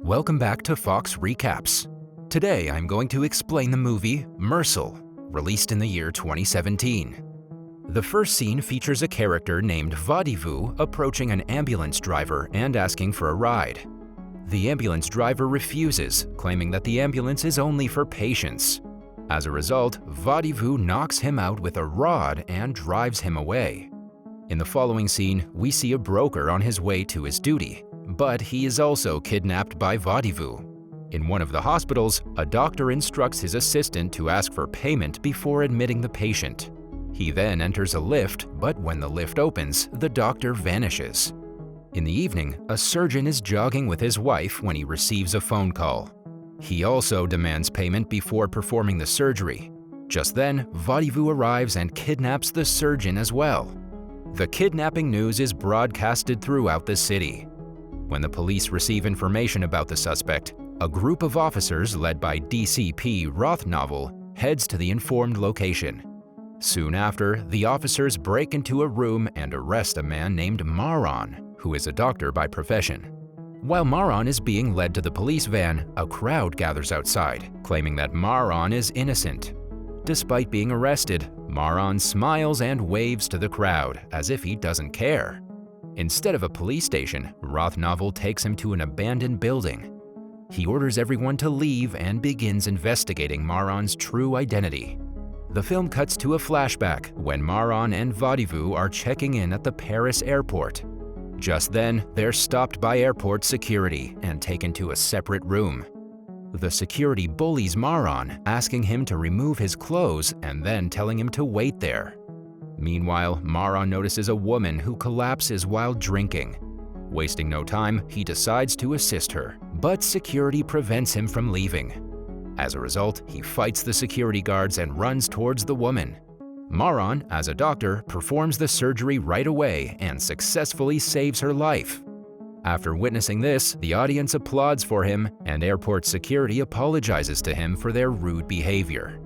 Welcome back to Fox Recaps. Today I'm going to explain the movie Mercil, released in the year 2017. The first scene features a character named Vadivu approaching an ambulance driver and asking for a ride. The ambulance driver refuses, claiming that the ambulance is only for patients. As a result, Vadivu knocks him out with a rod and drives him away. In the following scene, we see a broker on his way to his duty, but he is also kidnapped by Vadivu. In one of the hospitals, a doctor instructs his assistant to ask for payment before admitting the patient. He then enters a lift, but when the lift opens, the doctor vanishes. In the evening, a surgeon is jogging with his wife when he receives a phone call. He also demands payment before performing the surgery. Just then, Vadivu arrives and kidnaps the surgeon as well. The kidnapping news is broadcasted throughout the city. When the police receive information about the suspect, a group of officers led by DCP Rothnovel heads to the informed location. Soon after, the officers break into a room and arrest a man named Maron, who is a doctor by profession. While Maron is being led to the police van, a crowd gathers outside, claiming that Maron is innocent. Despite being arrested, Maron smiles and waves to the crowd as if he doesn't care. Instead of a police station, Rothnovel takes him to an abandoned building. He orders everyone to leave and begins investigating Maron's true identity. The film cuts to a flashback when Maron and Vadivu are checking in at the Paris airport. Just then, they're stopped by airport security and taken to a separate room. The security bullies Maron, asking him to remove his clothes and then telling him to wait there. Meanwhile, Maron notices a woman who collapses while drinking. Wasting no time, he decides to assist her, but security prevents him from leaving. As a result, he fights the security guards and runs towards the woman. Maron, as a doctor, performs the surgery right away and successfully saves her life. After witnessing this, the audience applauds for him, and airport security apologizes to him for their rude behavior.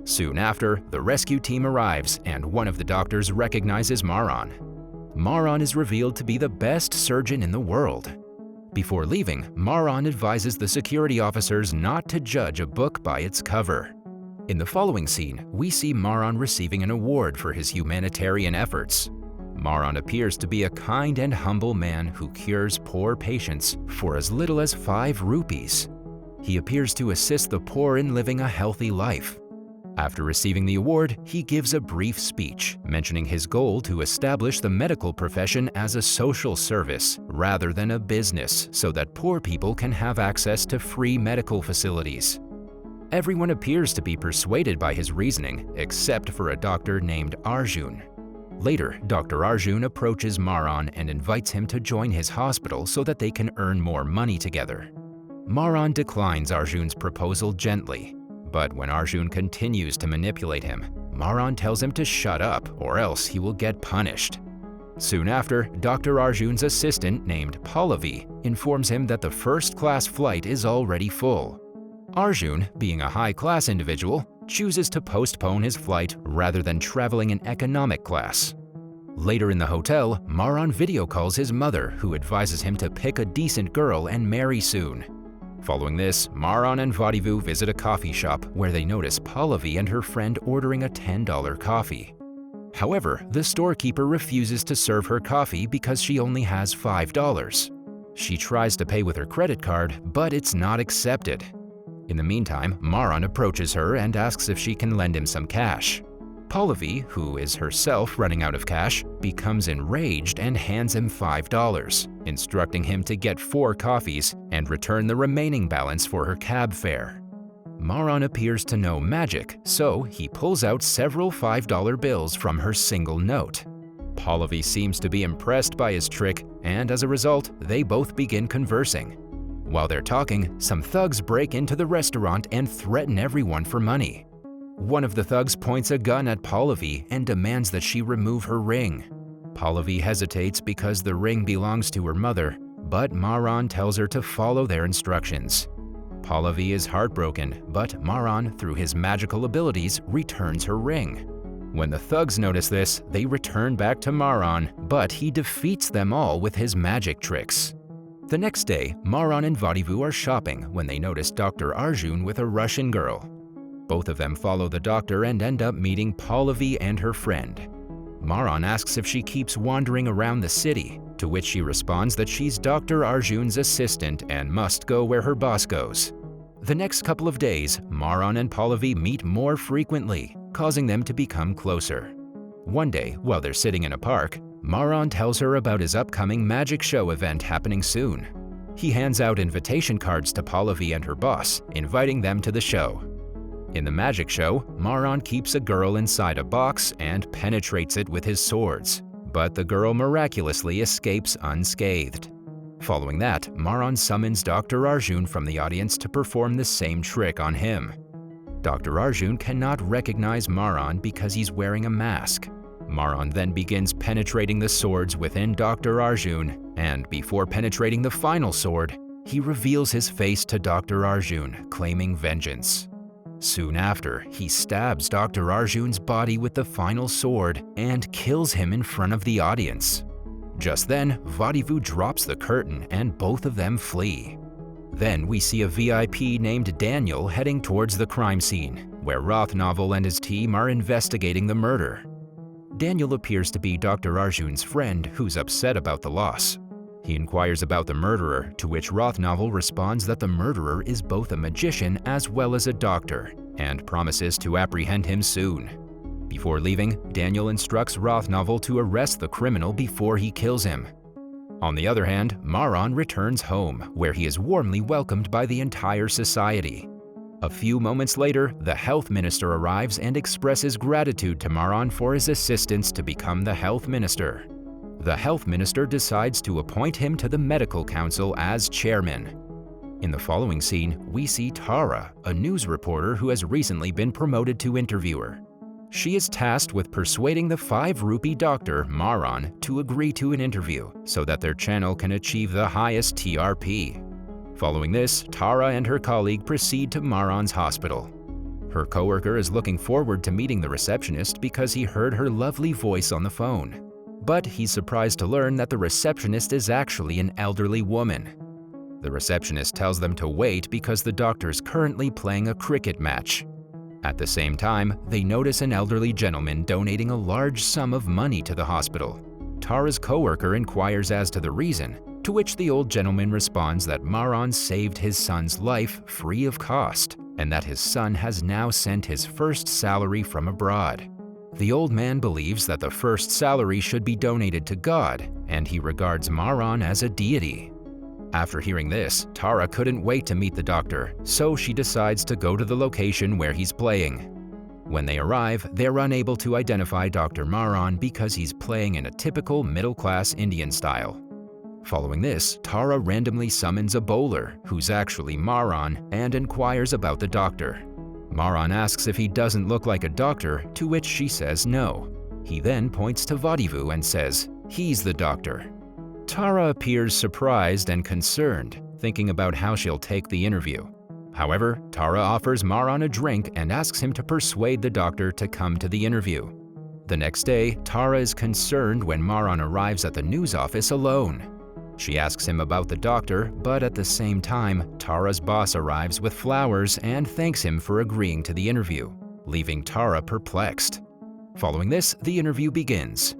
Soon after, the rescue team arrives, and one of the doctors recognizes Maron. Maron is revealed to be the best surgeon in the world. Before leaving, Maron advises the security officers not to judge a book by its cover. In the following scene, we see Maron receiving an award for his humanitarian efforts. Maron appears to be a kind and humble man who cures poor patients for as little as 5 rupees. He appears to assist the poor in living a healthy life. After receiving the award, he gives a brief speech, mentioning his goal to establish the medical profession as a social service rather than a business so that poor people can have access to free medical facilities. Everyone appears to be persuaded by his reasoning, except for a doctor named Arjun. Later, Dr. Arjun approaches Maron and invites him to join his hospital so that they can earn more money together. Maron declines Arjun's proposal gently, but when Arjun continues to manipulate him, Maron tells him to shut up or else he will get punished. Soon after, Dr. Arjun's assistant named Pallavi informs him that the first-class flight is already full. Arjun, being a high-class individual, chooses to postpone his flight rather than traveling in economic class. Later in the hotel, Maron video calls his mother, who advises him to pick a decent girl and marry soon. Following this, Maron and Vadivu visit a coffee shop where they notice Pallavi and her friend ordering a $10 coffee. However, the storekeeper refuses to serve her coffee because she only has $5. She tries to pay with her credit card, but it's not accepted. In the meantime, Maron approaches her and asks if she can lend him some cash. Pallavi, who is herself running out of cash, becomes enraged and hands him $5, instructing him to get 4 coffees and return the remaining balance for her cab fare. Maron appears to know magic, so he pulls out several $5 bills from her single note. Pallavi seems to be impressed by his trick, and as a result, they both begin conversing. While they're talking, some thugs break into the restaurant and threaten everyone for money. One of the thugs points a gun at Pallavi and demands that she remove her ring. Pallavi hesitates because the ring belongs to her mother, but Maron tells her to follow their instructions. Pallavi is heartbroken, but Maron, through his magical abilities, returns her ring. When the thugs notice this, they return back to Maron, but he defeats them all with his magic tricks. The next day, Maran and Vodivu are shopping when they notice Dr. Arjun with a Russian girl. Both of them follow the doctor and end up meeting Pallavi and her friend. Maran asks if she keeps wandering around the city, to which she responds that she's Dr. Arjun's assistant and must go where her boss goes. The next couple of days, Maran and Pallavi meet more frequently, causing them to become closer. One day, while they're sitting in a park, Maran tells her about his upcoming magic show event happening soon. He hands out invitation cards to Pallavi and her boss, inviting them to the show. In the magic show, Maran keeps a girl inside a box and penetrates it with his swords, but the girl miraculously escapes unscathed. Following that, Maran summons Dr. Arjun from the audience to perform the same trick on him. Dr. Arjun cannot recognize Maran because he's wearing a mask. Maran then begins penetrating the swords within Dr. Arjun, and before penetrating the final sword, he reveals his face to Dr. Arjun, claiming vengeance. Soon after, he stabs Dr. Arjun's body with the final sword and kills him in front of the audience. Just then, Vodivu drops the curtain and both of them flee. Then we see a VIP named Daniel heading towards the crime scene, where Rothnaville and his team are investigating the murder. Daniel appears to be Dr. Arjun's friend who's upset about the loss. He inquires about the murderer, to which Rothnaville responds that the murderer is both a magician as well as a doctor, and promises to apprehend him soon. Before leaving, Daniel instructs Rothnaville to arrest the criminal before he kills him. On the other hand, Maran returns home, where he is warmly welcomed by the entire society. A few moments later, the health minister arrives and expresses gratitude to Maran for his assistance to become the health minister. The health minister decides to appoint him to the medical council as chairman. In the following scene, we see Tara, a news reporter who has recently been promoted to interviewer. She is tasked with persuading the 5-rupee doctor, Maran, to agree to an interview so that their channel can achieve the highest TRP. Following this, Tara and her colleague proceed to Maran's hospital. Her coworker is looking forward to meeting the receptionist because he heard her lovely voice on the phone. But he's surprised to learn that the receptionist is actually an elderly woman. The receptionist tells them to wait because the doctor's currently playing a cricket match. At the same time, they notice an elderly gentleman donating a large sum of money to the hospital. Tara's coworker inquires as to the reason, to which the old gentleman responds that Maran saved his son's life free of cost, and that his son has now sent his first salary from abroad. The old man believes that the first salary should be donated to God, and he regards Maran as a deity. After hearing this, Tara couldn't wait to meet the doctor, so she decides to go to the location where he's playing. When they arrive, they're unable to identify Dr. Maran because he's playing in a typical middle-class Indian style. Following this, Tara randomly summons a bowler, who's actually Maran, and inquires about the doctor. Maran asks if he doesn't look like a doctor, to which she says no. He then points to Vodivu and says, "He's the doctor." Tara appears surprised and concerned, thinking about how she'll take the interview. However, Tara offers Maran a drink and asks him to persuade the doctor to come to the interview. The next day, Tara is concerned when Maran arrives at the news office alone. She asks him about the doctor, but at the same time, Tara's boss arrives with flowers and thanks him for agreeing to the interview, leaving Tara perplexed. Following this, the interview begins.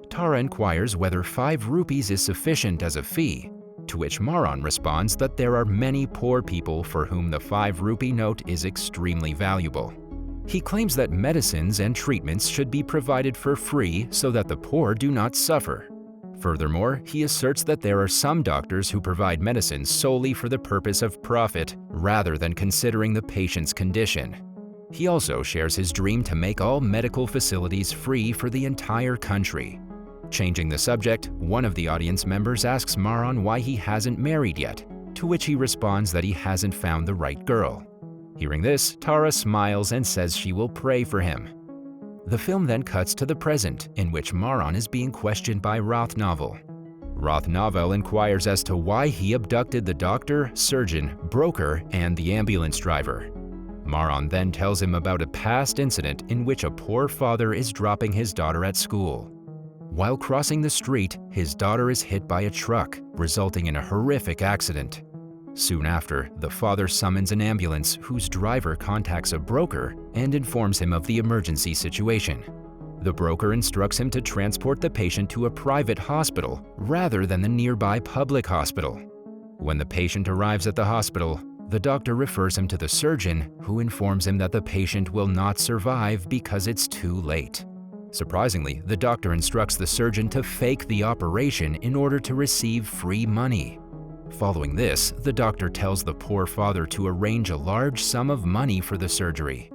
Tara inquires whether 5 rupees is sufficient as a fee, to which Maran responds that there are many poor people for whom the 5-rupee note is extremely valuable. He claims that medicines and treatments should be provided for free so that the poor do not suffer. Furthermore, he asserts that there are some doctors who provide medicines solely for the purpose of profit rather than considering the patient's condition. He also shares his dream to make all medical facilities free for the entire country. Changing the subject, one of the audience members asks Maran why he hasn't married yet, to which he responds that he hasn't found the right girl. Hearing this, Tara smiles and says she will pray for him. The film then cuts to the present, in which Maran is being questioned by Rothnaville. Rothnaville inquires as to why he abducted the doctor, surgeon, broker, and the ambulance driver. Maran then tells him about a past incident in which a poor father is dropping his daughter at school. While crossing the street, his daughter is hit by a truck, resulting in a horrific accident. Soon after, the father summons an ambulance whose driver contacts a broker and informs him of the emergency situation. The broker instructs him to transport the patient to a private hospital rather than the nearby public hospital. When the patient arrives at the hospital, the doctor refers him to the surgeon, who informs him that the patient will not survive because it's too late. Surprisingly, the doctor instructs the surgeon to fake the operation in order to receive free money. Following this, the doctor tells the poor father to arrange a large sum of money for the surgery.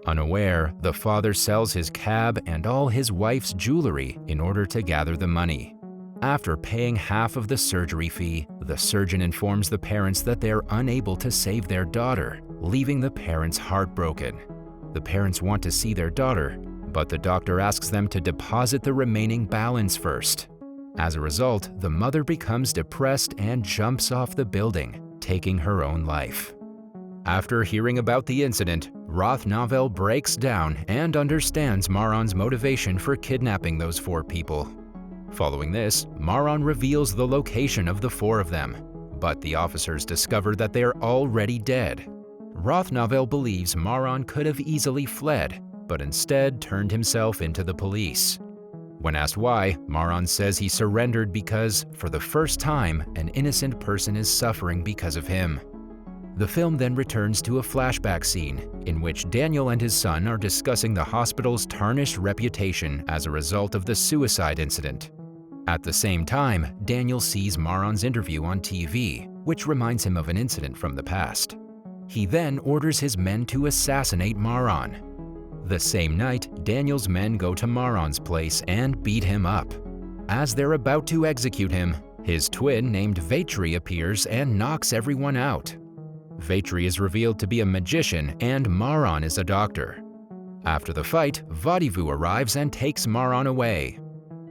Unaware, the father sells his cab and all his wife's jewelry in order to gather the money. After paying half of the surgery fee, the surgeon informs the parents that they're unable to save their daughter, leaving the parents heartbroken. The parents want to see their daughter, but the doctor asks them to deposit the remaining balance first. As a result, the mother becomes depressed and jumps off the building, taking her own life. After hearing about the incident, Roth-Novel breaks down and understands Maran's motivation for kidnapping those 4 people. Following this, Maran reveals the location of the 4 of them, but the officers discover that they're already dead. Roth-Novel believes Maran could have easily fled, but instead turned himself into the police. When asked why, Maran says he surrendered because, for the first time, an innocent person is suffering because of him. The film then returns to a flashback scene in which Daniel and his son are discussing the hospital's tarnished reputation as a result of the suicide incident. At the same time, Daniel sees Maran's interview on TV, which reminds him of an incident from the past. He then orders his men to assassinate Maran. The same night, Daniel's men go to Maran's place and beat him up. As they're about to execute him, his twin named Vetri appears and knocks everyone out. Vetri is revealed to be a magician and Maran is a doctor. After the fight, Vodivu arrives and takes Maran away.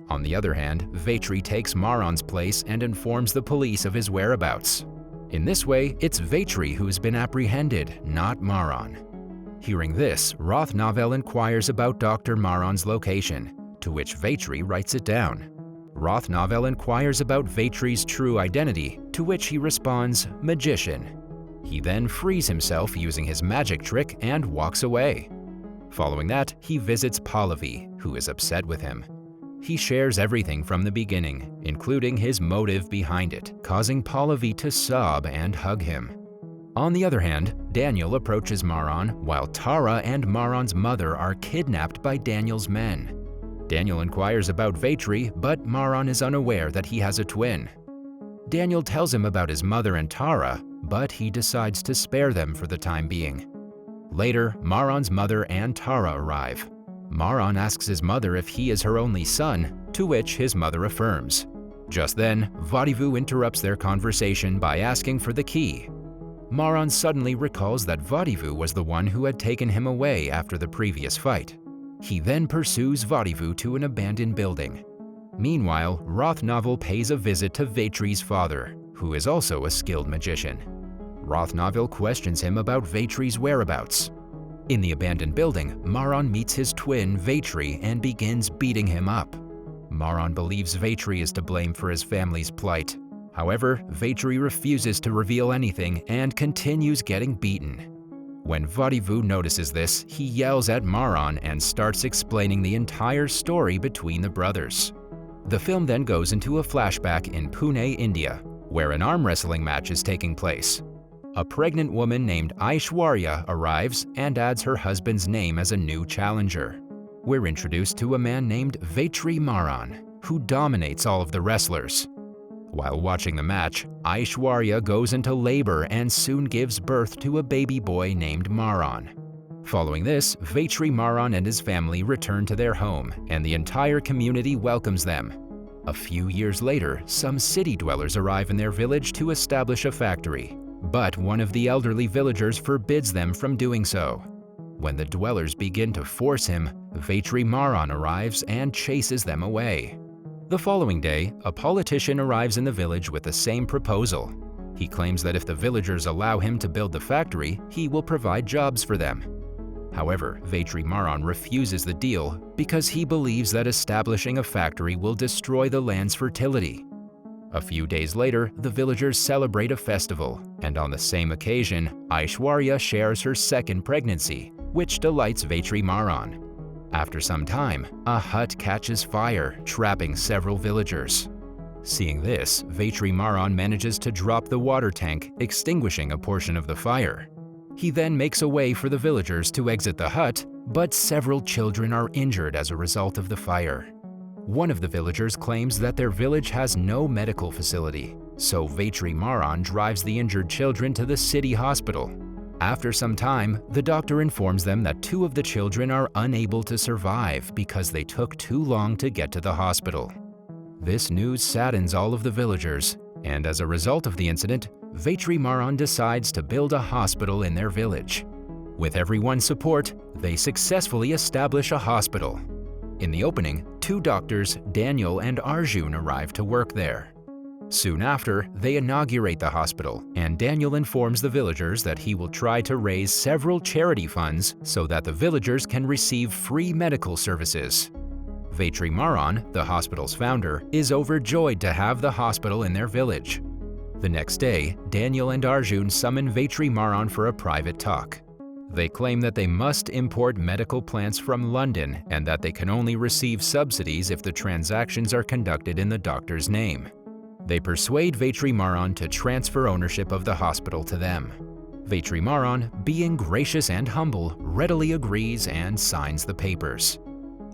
On the other hand, Vetri takes Maran's place and informs the police of his whereabouts. In this way, it's Vetri who's been apprehended, not Maran. Hearing this, Roth-Novel inquires about Dr. Maran's location, to which Vetri writes it down. Roth-Novel inquires about Vetri's true identity, to which he responds, magician. He then frees himself using his magic trick and walks away. Following that, he visits Pallavi, who is upset with him. He shares everything from the beginning, including his motive behind it, causing Pallavi to sob and hug him. On the other hand, Daniel approaches Maran while Tara and Maran's mother are kidnapped by Daniel's men. Daniel inquires about Vetri, but Maran is unaware that he has a twin. Daniel tells him about his mother and Tara, but he decides to spare them for the time being. Later, Maran's mother and Tara arrive. Maran asks his mother if he is her only son, to which his mother affirms. Just then, Vodivu interrupts their conversation by asking for the key. Maran suddenly recalls that Vodivu was the one who had taken him away after the previous fight. He then pursues Vodivu to an abandoned building. Meanwhile, Roth-Novel pays a visit to Vetri's father, who is also a skilled magician. Roth-Novel questions him about Vetri's whereabouts. In the abandoned building, Maran meets his twin Vetri and begins beating him up. Maran believes Vetri is to blame for his family's plight. However, Vetri refuses to reveal anything and continues getting beaten. When Vodivu notices this, he yells at Maran and starts explaining the entire story between the brothers. The film then goes into a flashback in Pune, India, where an arm wrestling match is taking place. A pregnant woman named Aishwarya arrives and adds her husband's name as a new challenger. We're introduced to a man named Vetri Maran, who dominates all of the wrestlers. While watching the match, Aishwarya goes into labor and soon gives birth to a baby boy named Maran. Following this, Vetri Maran and his family return to their home, and the entire community welcomes them. A few years later, some city dwellers arrive in their village to establish a factory, but one of the elderly villagers forbids them from doing so. When the dwellers begin to force him, Vetri Maran arrives and chases them away. The following day, a politician arrives in the village with the same proposal. He claims that if the villagers allow him to build the factory, he will provide jobs for them. However, Vetri Maran refuses the deal because he believes that establishing a factory will destroy the land's fertility. A few days later, the villagers celebrate a festival, and on the same occasion, Aishwarya shares her second pregnancy, which delights Vetri Maran. After some time, a hut catches fire, trapping several villagers. Seeing this, Vetri Maran manages to drop the water tank, extinguishing a portion of the fire. He then makes a way for the villagers to exit the hut, but several children are injured as a result of the fire. One of the villagers claims that their village has no medical facility, so Vetri Maran drives the injured children to the city hospital. After some time, the doctor informs them that two of the children are unable to survive because they took too long to get to the hospital. This news saddens all of the villagers, and as a result of the incident, Vetri Maran decides to build a hospital in their village. With everyone's support, they successfully establish a hospital. In the opening, two doctors, Daniel and Arjun, arrive to work there. Soon after, they inaugurate the hospital, and Daniel informs the villagers that he will try to raise several charity funds so that the villagers can receive free medical services. Vetri Maran, the hospital's founder, is overjoyed to have the hospital in their village. The next day, Daniel and Arjun summon Vetri Maran for a private talk. They claim that they must import medical plants from London and that they can only receive subsidies if the transactions are conducted in the doctor's name. They persuade Vetri Maran to transfer ownership of the hospital to them. Vetri Maran, being gracious and humble, readily agrees and signs the papers.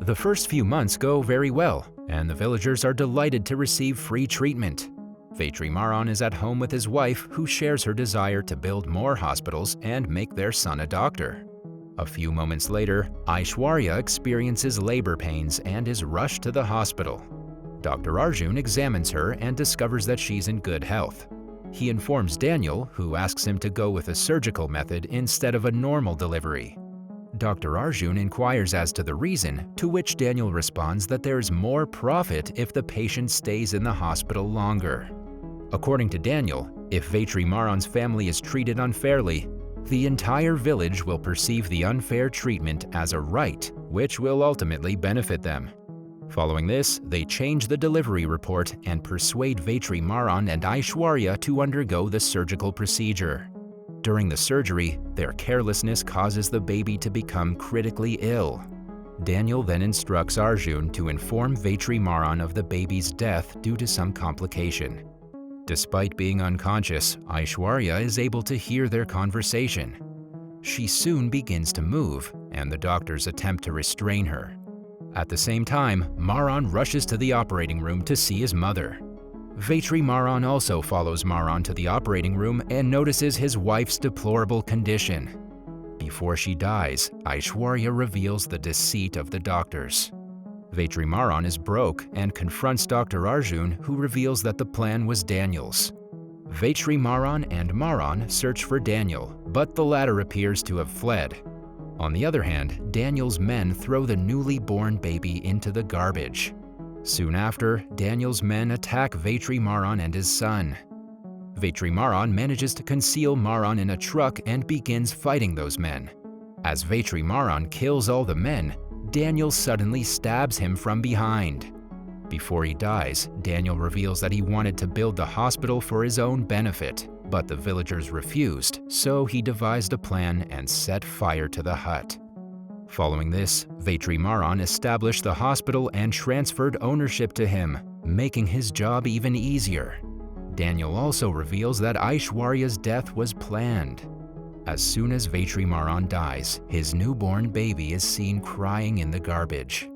The first few months go very well, and the villagers are delighted to receive free treatment. Vetri Maran is at home with his wife, who shares her desire to build more hospitals and make their son a doctor. A few moments later, Aishwarya experiences labor pains and is rushed to the hospital. Dr. Arjun examines her and discovers that she's in good health. He informs Daniel, who asks him to go with a surgical method instead of a normal delivery. Dr. Arjun inquires as to the reason, to which Daniel responds that there's more profit if the patient stays in the hospital longer. According to Daniel, if Vetri Maran's family is treated unfairly, the entire village will perceive the unfair treatment as a right, which will ultimately benefit them. Following this, they change the delivery report and persuade Vetri Maran and Aishwarya to undergo the surgical procedure. During the surgery, their carelessness causes the baby to become critically ill. Daniel then instructs Arjun to inform Vetri Maran of the baby's death due to some complication. Despite being unconscious, Aishwarya is able to hear their conversation. She soon begins to move, and the doctors attempt to restrain her. At the same time, Maran rushes to the operating room to see his mother. Vetri Maran also follows Maran to the operating room and notices his wife's deplorable condition. Before she dies, Aishwarya reveals the deceit of the doctors. Vetri Maran is broke and confronts Dr. Arjun, who reveals that the plan was Daniel's. Vetri Maran and Maran search for Daniel, but the latter appears to have fled. On the other hand, Daniel's men throw the newly born baby into the garbage. Soon after, Daniel's men attack Vetri Maran and his son. Vetri Maran manages to conceal Maran in a truck and begins fighting those men. As Vetri Maran kills all the men, Daniel suddenly stabs him from behind. Before he dies, Daniel reveals that he wanted to build the hospital for his own benefit, but the villagers refused, so he devised a plan and set fire to the hut. Following this, Vetri Maran established the hospital and transferred ownership to him, making his job even easier. Daniel also reveals that Aishwarya's death was planned. As soon as Vetri Maran dies, his newborn baby is seen crying in the garbage.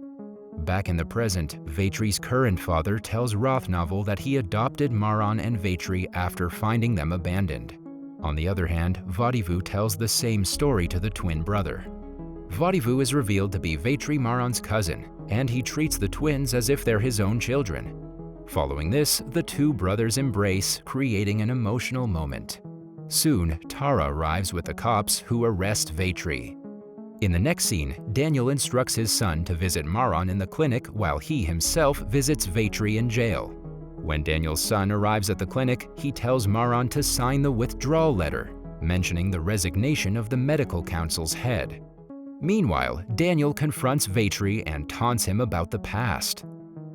Back in the present, Vetri's current father tells Rothnaville that he adopted Maran and Vetri after finding them abandoned. On the other hand, Vodivu tells the same story to the twin brother. Vodivu is revealed to be Vetri Maran's cousin, and he treats the twins as if they're his own children. Following this, the two brothers embrace, creating an emotional moment. Soon, Tara arrives with the cops who arrest Vetri. In the next scene, Daniel instructs his son to visit Maran in the clinic while he himself visits Vetri in jail. When Daniel's son arrives at the clinic, he tells Maran to sign the withdrawal letter, mentioning the resignation of the medical council's head. Meanwhile, Daniel confronts Vetri and taunts him about the past.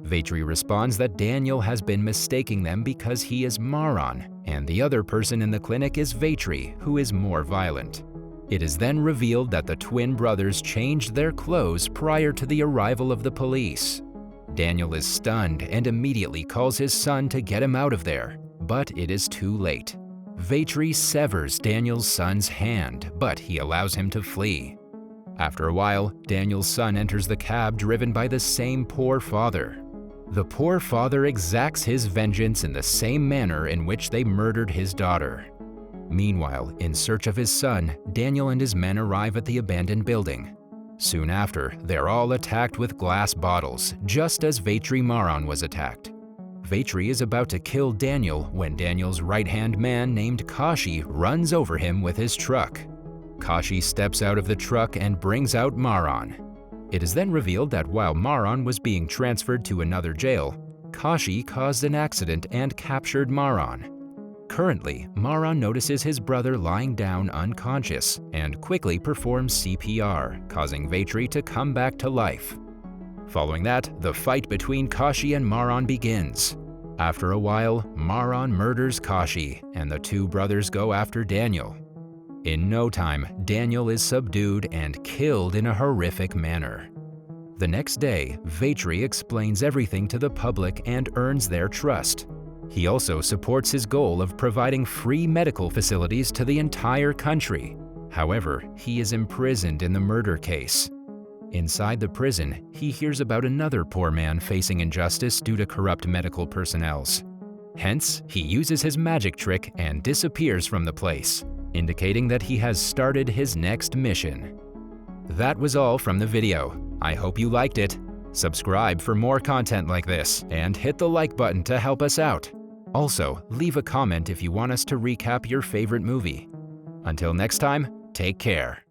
Vetri responds that Daniel has been mistaking them because he is Maron, and the other person in the clinic is Vetri, who is more violent. It is then revealed that the twin brothers changed their clothes prior to the arrival of the police. Daniel is stunned and immediately calls his son to get him out of there, but it is too late. Vetri severs Daniel's son's hand, but he allows him to flee. After a while, Daniel's son enters the cab driven by the same poor father. The poor father exacts his vengeance in the same manner in which they murdered his daughter. Meanwhile, in search of his son, Daniel and his men arrive at the abandoned building. Soon after, they're all attacked with glass bottles, just as Vetri Maron was attacked. Vetri is about to kill Daniel when Daniel's right-hand man named Kashi runs over him with his truck. Kashi steps out of the truck and brings out Maron. It is then revealed that while Maron was being transferred to another jail, Kashi caused an accident and captured Maron. Currently, Maron notices his brother lying down unconscious and quickly performs CPR, causing Vetri to come back to life. Following that, the fight between Kashi and Maron begins. After a while, Maron murders Kashi, and the two brothers go after Daniel. In no time, Daniel is subdued and killed in a horrific manner. The next day, Vetri explains everything to the public and earns their trust. He also supports his goal of providing free medical facilities to the entire country. However, he is imprisoned in the murder case. Inside the prison, he hears about another poor man facing injustice due to corrupt medical personnel. Hence, he uses his magic trick and disappears from the place, indicating that he has started his next mission. That was all from the video. I hope you liked it. Subscribe for more content like this, and hit the like button to help us out. Also, leave a comment if you want us to recap your favorite movie. Until next time, take care.